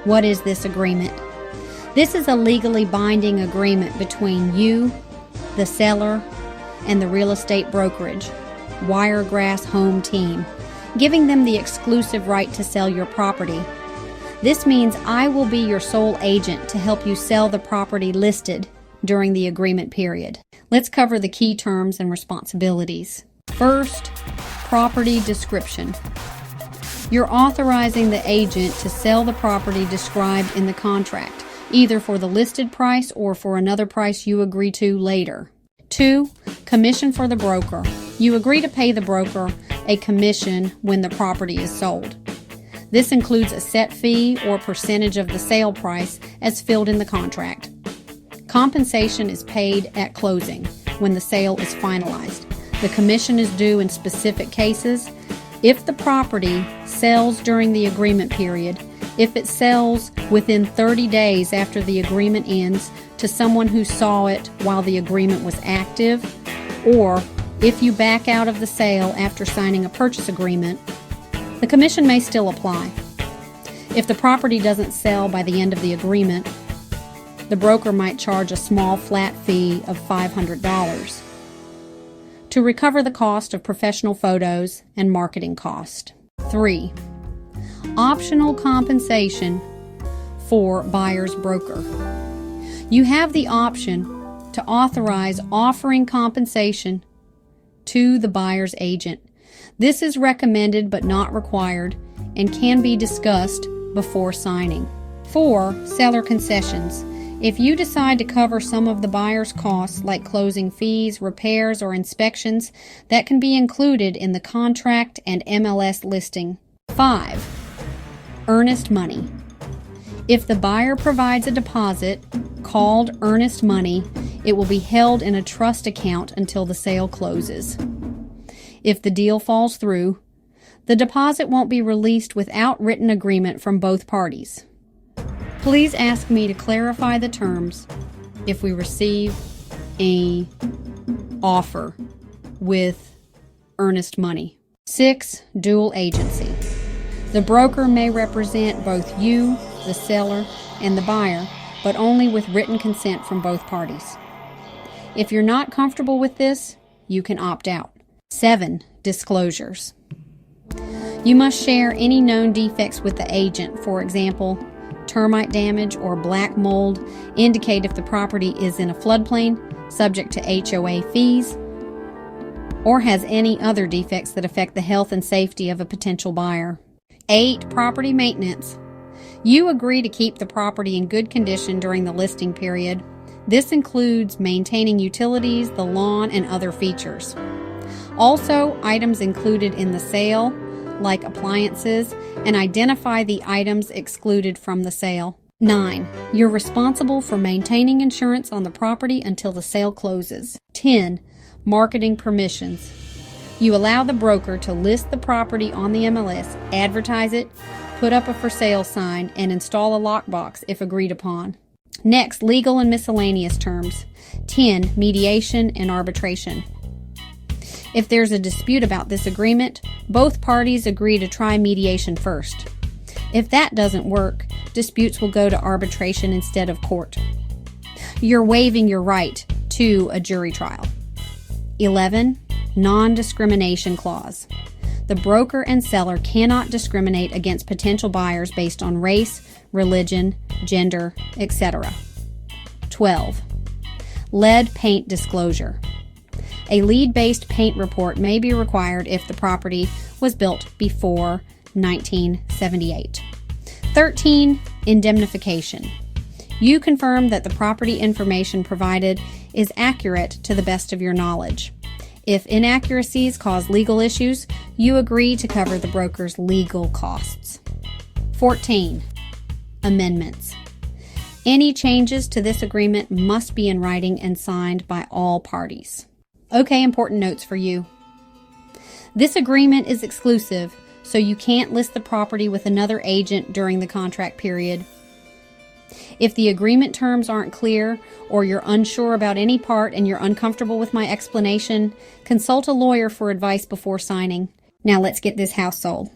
What is this agreement? This is a legally binding agreement between you, the seller, and the real estate brokerage, Wiregrass Home Team, giving them the exclusive right to sell your property. This means I will be your sole agent to help you sell the property listed during the agreement period. Let's cover the key terms and responsibilities. First, property description. You're authorizing the agent to sell the property described in the contract, either for the listed price or for another price you agree to later. 2. Commission for the broker. You agree to pay the broker a commission when the property is sold. This includes a set fee or percentage of the sale price as filled in the contract. Compensation is paid at closing when the sale is finalized. The commission is due in specific cases. If the property sells during the agreement period, if it sells within 30 days after the agreement ends to someone who saw it while the agreement was active, or if you back out of the sale after signing a purchase agreement, the commission may still apply. If the property doesn't sell by the end of the agreement, the broker might charge a small flat fee of $500 to recover the cost of professional photos and marketing cost. 3. Optional compensation for buyer's broker. You have the option to authorize offering compensation to the buyer's agent. This is recommended but not required and can be discussed before signing. 4. Seller concessions. If you decide to cover some of the buyer's costs like closing fees, repairs, or inspections, that can be included in the contract and MLS listing. 5. Earnest money. If the buyer provides a deposit called earnest money, it will be held in a trust account until the sale closes. If the deal falls through, the deposit won't be released without written agreement from both parties. Please ask me to clarify the terms if we receive an offer with earnest money. 6. Dual agency. The broker may represent both you, the seller, and the buyer, but only with written consent from both parties. If you're not comfortable with this, you can opt out. 7. Disclosures. You must share any known defects with the agent. For example, termite damage or black mold indicate if the property is in a floodplain, subject to HOA fees, or has any other defects that affect the health and safety of a potential buyer. 8. Property maintenance. You agree to keep the property in good condition during the listing period. This includes maintaining utilities, the lawn, and other features. Also, items included in the sale, like appliances, and identify the items excluded from the sale. 9. You're responsible for maintaining insurance on the property until the sale closes. 10. Marketing permissions. You allow the broker to list the property on the MLS, advertise it, put up a for sale sign, and install a lockbox if agreed upon. Next, legal and miscellaneous terms. 10. Mediation and arbitration. If there's a dispute about this agreement, both parties agree to try mediation first. If that doesn't work, disputes will go to arbitration instead of court. You're waiving your right to a jury trial. 11. Non-discrimination clause. The broker and seller cannot discriminate against potential buyers based on race, religion, gender, etc. 12. Lead paint disclosure. A lead-based paint report may be required if the property was built before 1978. 13. Indemnification. You confirm that the property information provided is accurate to the best of your knowledge. If inaccuracies cause legal issues, you agree to cover the broker's legal costs. 14. Amendments. Any changes to this agreement must be in writing and signed by all parties. Okay, important notes for you. This agreement is exclusive, so you can't list the property with another agent during the contract period. If the agreement terms aren't clear or you're unsure about any part and you're uncomfortable with my explanation, consult a lawyer for advice before signing. Now let's get this house sold.